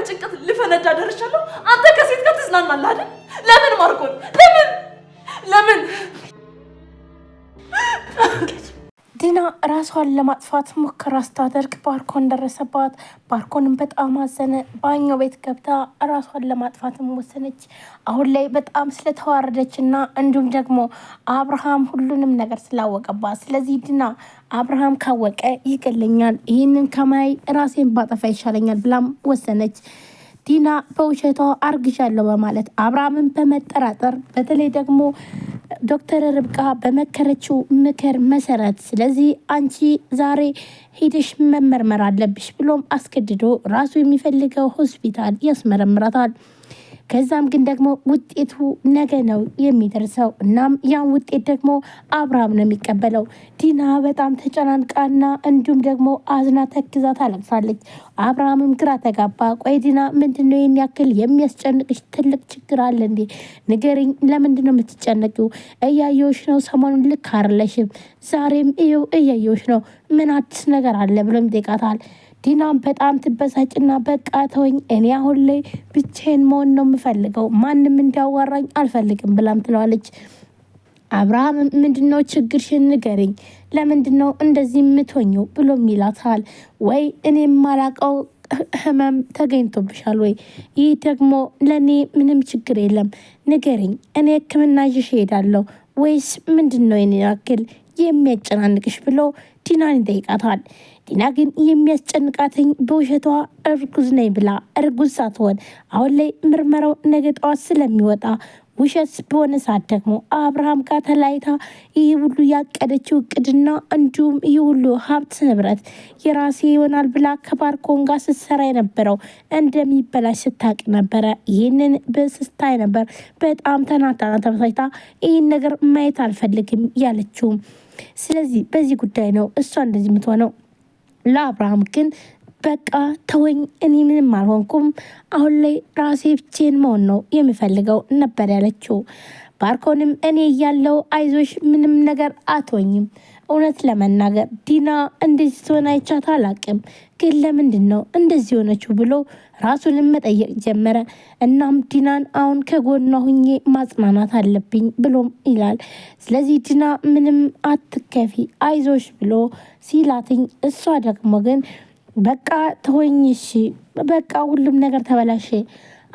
ከጭንቀት ልፈነዳ ደርሻለሁ። አንተ ከሴት ጋር ትዝናናለህ አይደል? ለምን ማርኮን? ለምን ዲና ራሷን ለማጥፋት ሙከራ ስታደርግ ባርኮን ደረሰባት። ባርኮንም በጣም አዘነ። ባኞ ቤት ገብታ ራሷን ለማጥፋትም ወሰነች። አሁን ላይ በጣም ስለተዋረደች እና እንዲሁም ደግሞ አብርሃም ሁሉንም ነገር ስላወቀባት፣ ስለዚህ ዲና አብርሃም ካወቀ ይገለኛል፣ ይህንን ከማይ ራሴን ባጠፋ ይሻለኛል ብላም ወሰነች። ዲና በውሸቷ አርግዣለሁ በማለት አብርሃምን በመጠራጠር በተለይ ደግሞ ዶክተር ርብቃ በመከረችው ምክር መሰረት ስለዚህ አንቺ ዛሬ ሄደሽ መመርመር አለብሽ ብሎም አስገድዶ ራሱ የሚፈልገው ሆስፒታል ያስመረምራታል። ከዛም ግን ደግሞ ውጤቱ ነገ ነው የሚደርሰው። እናም ያን ውጤት ደግሞ አብርሃም ነው የሚቀበለው። ዲና በጣም ተጨናንቃና እንዲሁም ደግሞ አዝና ተክዛ ታለቅሳለች። አብርሃምም ግራ ተጋባ። ቆይ ዲና ምንድነው ይህን ያክል የሚያስጨንቅሽ? ትልቅ ችግር አለ እንዴ? ንገሪኝ፣ ለምንድን ነው የምትጨነቂው? እያየሁሽ ነው፣ ሰሞኑን ልክ አይደለሽም። ዛሬም ይኸው እያየሁሽ ነው፣ ምን አዲስ ነገር አለ ብሎም ይጠይቃታል። ዲናም በጣም ትበሳጭና በቃ ተወኝ፣ እኔ አሁን ላይ ብቻዬን መሆን ነው የምፈልገው፣ ማንም እንዲያዋራኝ አልፈልግም ብላም ትለዋለች። አብርሃም ምንድነው ችግርሽን ንገሪኝ፣ ለምንድነው እንደዚህ የምትሆኘው ብሎም ይላታል። ወይ እኔ የማላቀው ህመም ተገኝቶብሻል ወይ? ይህ ደግሞ ለእኔ ምንም ችግር የለም፣ ንገሪኝ፣ እኔ ሕክምና ይዤ እሄዳለሁ ወይስ ምንድነው የኔ ያክል የሚያጨናንቅሽ ብሎ ዲናን ይጠይቃታል። ዲና ግን የሚያስጨንቃትኝ በውሸቷ እርጉዝ ነኝ ብላ እርጉዝ ሳትሆን አሁን ላይ ምርመራው ነገ ጠዋት ስለሚወጣ ውሸት በሆነ ሰዓት ደግሞ አብርሃም ጋር ተለያይታ ይህ ሁሉ ያቀደችው እቅድና እንዲሁም ይህ ሁሉ ሀብት ንብረት የራሴ ይሆናል ብላ ከባርኮን ጋር ስትሰራ የነበረው እንደሚበላሽ ስታቅ ነበረ። ይህንን በስታይ ነበር በጣም ተናዳና ተበሳጭታ ይህን ነገር ማየት አልፈልግም ያለችውም። ስለዚህ በዚህ ጉዳይ ነው እሷ እንደዚህ የምትሆነው። ለአብርሃም ግን በቃ ተወኝ፣ እኔ ምንም አልሆንኩም፣ አሁን ላይ ራሴ ብቻዬን መሆን ነው የሚፈልገው ነበር ያለችው። ባርኮንም እኔ እያለው አይዞሽ፣ ምንም ነገር አትወኝም። እውነት ለመናገር ዲና እንደዚህ ትሆን አይቻት አላቅም፣ ግን ለምንድን ነው እንደዚህ ሆነችው ብሎ ራሱንም መጠየቅ ጀመረ። እናም ዲናን አሁን ከጎኗ ሁኜ ማጽናናት አለብኝ ብሎም ይላል። ስለዚህ ዲና ምንም አትከፊ፣ አይዞሽ ብሎ ሲላትኝ እሷ ደግሞ ግን በቃ ተወኝሽ፣ በቃ ሁሉም ነገር ተበላሸ፣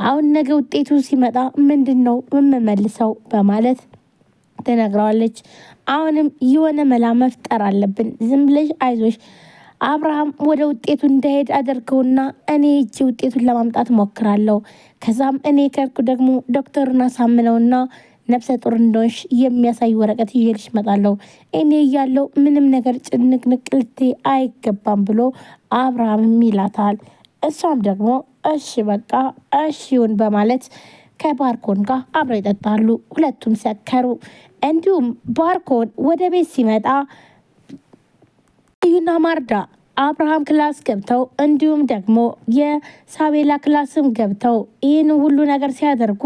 አሁን ነገ ውጤቱ ሲመጣ ምንድን ነው የምመልሰው በማለት ትነግረዋለች። አሁንም የሆነ መላ መፍጠር አለብን፣ ዝም ብለሽ አይዞሽ፣ አብርሃም ወደ ውጤቱ እንዳሄድ አደርገውና እኔ እጅ ውጤቱን ለማምጣት ሞክራለሁ። ከዛም እኔ ከርኩ ደግሞ ዶክተሩን አሳምነውና ነፍሰ ጡር እንደሆንሽ የሚያሳይ ወረቀት ይዤልሽ እመጣለሁ። እኔ እያለው ምንም ነገር ጭንቅንቅ ልትይ አይገባም ብሎ አብርሃምም ይላታል። እሷም ደግሞ እሺ በቃ እሺ ይሁን በማለት ከባርኮን ጋር አብረው ይጠጣሉ። ሁለቱም ሰከሩ። እንዲሁም ባርኮን ወደ ቤት ሲመጣ ዩና ማርዳ አብርሃም ክላስ ገብተው እንዲሁም ደግሞ የሳቤላ ክላስም ገብተው ይህን ሁሉ ነገር ሲያደርጉ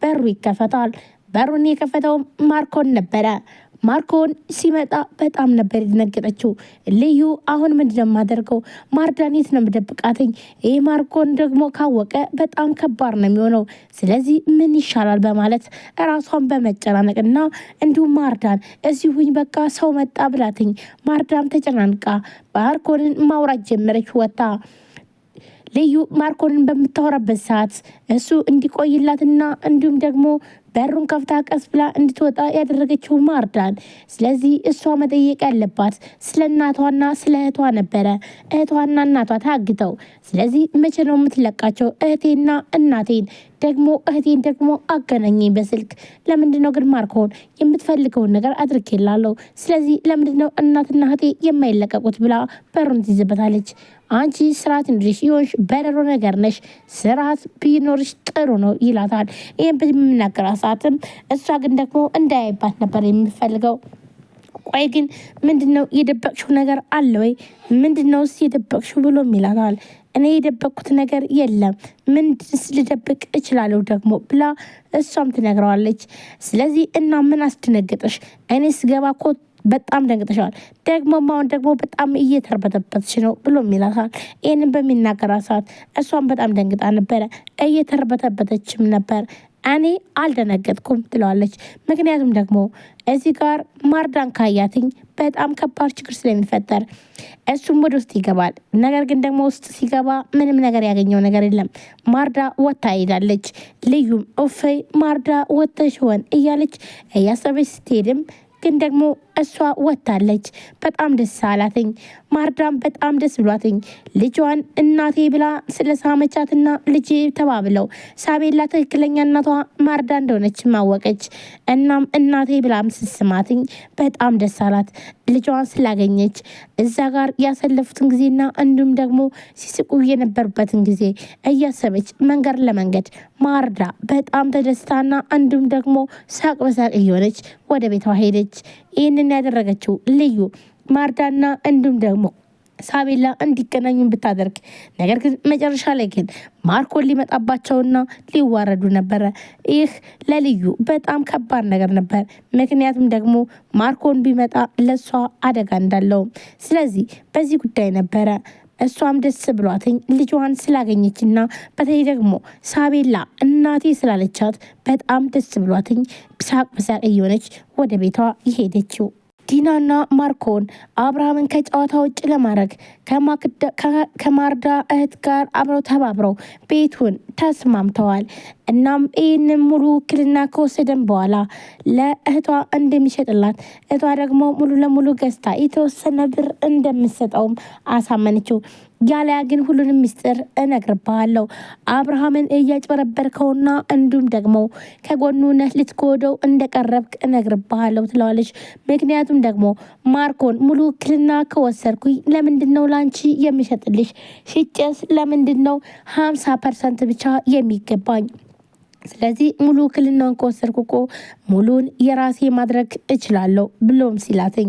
በሩ ይከፈታል። በሩን የከፈተው ማርኮን ነበረ። ማርኮን ሲመጣ በጣም ነበር የደነገጠችው። ልዩ አሁን ምንድን ነው የማደርገው? ማርዳን የት ነው የምደብቃትኝ? ይህ ማርኮን ደግሞ ካወቀ በጣም ከባድ ነው የሚሆነው። ስለዚህ ምን ይሻላል በማለት ራሷን በመጨናነቅና እንዲሁም ማርዳን እዚሁኝ በቃ ሰው መጣ ብላትኝ ማርዳም ተጨናንቃ ማርኮንን ማውራት ጀመረች ወጣ። ልዩ ማርኮንን በምታወራበት ሰዓት እሱ እንዲቆይላትና እንዲሁም ደግሞ በሩን ከፍታ ቀስ ብላ እንድትወጣ ያደረገችው ማርዳን። ስለዚህ እሷ መጠየቅ ያለባት ስለ እናቷና ስለ እህቷ ነበረ። እህቷና እናቷ ታግተው፣ ስለዚህ መቼ ነው የምትለቃቸው? እህቴና እናቴን ደግሞ እህቴን ደግሞ አገናኘኝ በስልክ። ለምንድነው ግን ማርኮን የምትፈልገውን ነገር አድርጌላለሁ። ስለዚህ ለምንድነው እናትና እህቴ የማይለቀቁት ብላ በሩን ትይዝበታለች። አንቺ ስርዓት እንድሽ ይሆንሽ በረሮ ነገር ነሽ፣ ስርዓት ቢኖርሽ ጥሩ ነው ይላታል። ይህም በምናገራ ሰዓትም እሷ ግን ደግሞ እንዳያይባት ነበር የሚፈልገው። ቆይ ግን ምንድነው የደበቅሽው ነገር አለ ወይ? ምንድነውስ የደበቅሽው ብሎም ይላታል። እኔ የደበቅኩት ነገር የለም፣ ምንድንስ ልደብቅ እችላለሁ ደግሞ ብላ እሷም ትነግረዋለች። ስለዚህ እና ምን አስደነገጠሽ? እኔ ስገባ እኮ በጣም ደንግጠሻል፣ ደግሞ አሁን ደግሞ በጣም እየተርበተበትሽ ነው ብሎ ይላታል። ይህንን በሚናገራት ሰዓት እሷን በጣም ደንግጣ ነበረ፣ እየተርበተበተችም ነበር። እኔ አልደነገጥኩም ትለዋለች። ምክንያቱም ደግሞ እዚህ ጋር ማርዳን ካያትኝ በጣም ከባድ ችግር ስለሚፈጠር እሱም ወደ ውስጥ ይገባል። ነገር ግን ደግሞ ውስጥ ሲገባ ምንም ነገር ያገኘው ነገር የለም። ማርዳ ወታ ሄዳለች። ልዩም ኦፌይ ማርዳ ወተሽ ሆን እያለች እያሰበች ስትሄድም ግን ደግሞ እሷ ወታለች። በጣም ደስ አላትኝ። ማርዳም በጣም ደስ ብሏትኝ ልጇን እናቴ ብላ ስለ ሳመቻትና ልጄ ተባብለው ሳቤላ ትክክለኛ እናቷ ማርዳ እንደሆነች ማወቀች። እናም እናቴ ብላም ስስማትኝ በጣም ደስ አላት ልጇን ስላገኘች። እዛ ጋር ያሳለፉትን ጊዜና እንዲሁም ደግሞ ሲስቁ የነበሩበትን ጊዜ እያሰበች መንገድ ለመንገድ ማርዳ በጣም ተደስታና እንዲሁም ደግሞ ሳቅ በሳቅ እየሆነች ወደ ቤቷ ሄደች። ይህንን ያደረገችው ልዩ ማርዳና እንዲሁም ደግሞ ሳቤላ እንዲገናኙን ብታደርግ፣ ነገር ግን መጨረሻ ላይ ግን ማርኮን ሊመጣባቸውና ሊዋረዱ ነበረ። ይህ ለልዩ በጣም ከባድ ነገር ነበር። ምክንያቱም ደግሞ ማርኮን ቢመጣ ለሷ አደጋ እንዳለው፣ ስለዚህ በዚህ ጉዳይ ነበረ እሷም ደስ ብሏትኝ ልጇን ስላገኘችና በተለይ ደግሞ ሳቤላ እናቴ ስላለቻት በጣም ደስ ብሏትኝ ሳቅ በሳቅ እየሆነች ወደ ቤቷ የሄደችው። ዲናና ማርኮን አብርሃምን ከጨዋታ ውጭ ለማድረግ ከማርዳ እህት ጋር አብረው ተባብረው ቤቱን ተስማምተዋል። እናም ይህንን ሙሉ ውክልና ከወሰደን በኋላ ለእህቷ እንደሚሸጥላት፣ እህቷ ደግሞ ሙሉ ለሙሉ ገዝታ የተወሰነ ብር እንደምሰጠውም አሳመነችው። ያለያ ግን ሁሉንም ምስጢር እነግርብሃለሁ፣ አብርሃምን እያጭበረበርከውና እንዲሁም ደግሞ ከጎኑ ነህ ልትጎደው እንደቀረብክ እነግርብሃለሁ ትለዋለች። ምክንያቱም ደግሞ ማርኮን ሙሉ ውክልና ከወሰድኩኝ ለምንድን ነው ላንቺ የሚሸጥልሽ? ሽጬስ ለምንድን ነው 50% ብቻ የሚገባኝ? ስለዚህ ሙሉ ውክልናውን ከወሰድኩ እኮ ሙሉን የራሴ ማድረግ እችላለሁ ብሎም ሲላትኝ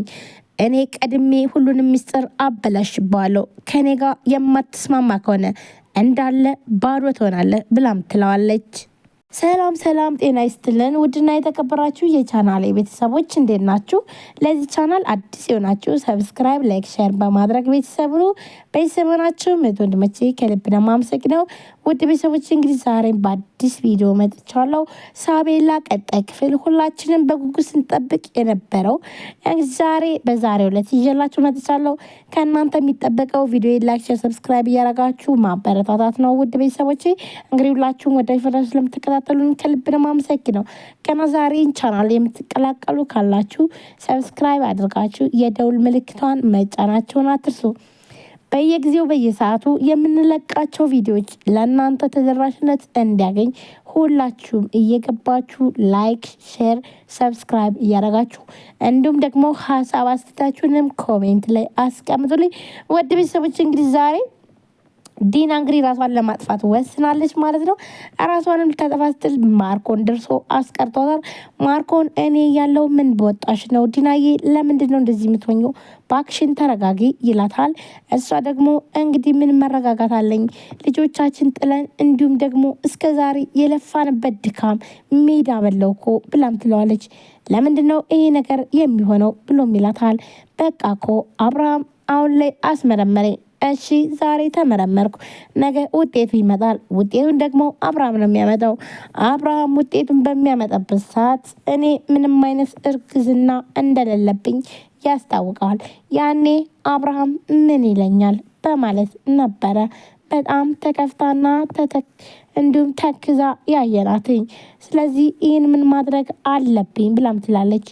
እኔ ቀድሜ ሁሉንም ምስጢር አበላሽባለሁ፣ ከኔ ጋር የማትስማማ ከሆነ እንዳለ ባዶ ትሆናለህ ብላም ትለዋለች። ሰላም ሰላም፣ ጤና ይስጥልን ውድና የተከበራችሁ የቻናል ቤተሰቦች እንዴት ናችሁ? ለዚህ ቻናል አዲስ የሆናችሁ ሰብስክራይብ፣ ላይክ፣ ሼር በማድረግ ቤተሰብ ነው። ቤተሰብ ናችሁ ወንድሞቼ ከልብ ነው የማመሰግነው። ውድ ቤተሰቦች እንግዲህ ዛሬም በአዲስ ቪዲዮ መጥቻለሁ። ሳቤላ ቀጣይ ክፍል ሁላችንም በጉጉት ስንጠብቅ የነበረው ዛሬ በዛሬው ዕለት ይዤላችሁ መጥቻለሁ። ከእናንተ የሚጠበቀው ቪዲዮ ላይክ፣ ሼር፣ ሰብስክራይብ እያደረጋችሁ ማበረታታት ነው። ውድ ቤተሰቦቼ እንግዲህ ሁላችሁም ወደ ፊት ስለምትከታተሉን ከልብ ነው የማመሰግነው። ገና ዛሬን ቻናል የምትቀላቀሉ ካላችሁ ሰብስክራይብ አድርጋችሁ የደውል ምልክቷን መጫናችሁን አትርሱ። በየጊዜው በየሰዓቱ የምንለቃቸው ቪዲዮዎች ለእናንተ ተደራሽነት እንዲያገኝ ሁላችሁም እየገባችሁ ላይክ፣ ሼር፣ ሰብስክራይብ እያደረጋችሁ እንዲሁም ደግሞ ሀሳብ አስተያየታችሁንም ኮሜንት ላይ አስቀምጡልኝ። ወድ ቤተሰቦች እንግዲህ ዛሬ ዲና እንግዲህ ራሷን ለማጥፋት ወስናለች ማለት ነው። ራሷንም ልታጠፋ ስትል ማርኮን ደርሶ አስቀርቷታል። ማርኮን እኔ ያለው ምን በወጣሽ ነው ዲናዬ፣ ለምንድን ነው እንደዚህ የምትሆኘው? ባክሽን ተረጋጊ ይላታል። እሷ ደግሞ እንግዲህ ምን መረጋጋት አለኝ ልጆቻችን ጥለን እንዲሁም ደግሞ እስከ ዛሬ የለፋንበት ድካም ሜዳ በለው እኮ ብላም ትለዋለች። ለምንድን ነው ይሄ ነገር የሚሆነው ብሎም ይላታል። በቃ እኮ አብርሃም አሁን ላይ አስመረመረኝ። እሺ ዛሬ ተመረመርኩ፣ ነገ ውጤቱ ይመጣል። ውጤቱን ደግሞ አብርሃም ነው የሚያመጣው። አብርሃም ውጤቱን በሚያመጣበት ሰዓት እኔ ምንም አይነት እርግዝና እንደሌለብኝ ያስታውቀዋል። ያኔ አብርሃም ምን ይለኛል በማለት ነበረ በጣም ተከፍታና እንዲሁም ተክዛ ያየናትኝ። ስለዚህ ይህን ምን ማድረግ አለብኝ ብላም ትላለች።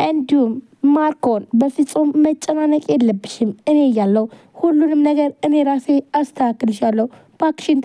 እንዲሁም ማርኮን በፍጹም መጨናነቅ የለብሽም፣ እኔ እያለሁ ሁሉንም ነገር እኔ ራሴ አስተካክልሻለሁ፣ ባክሽን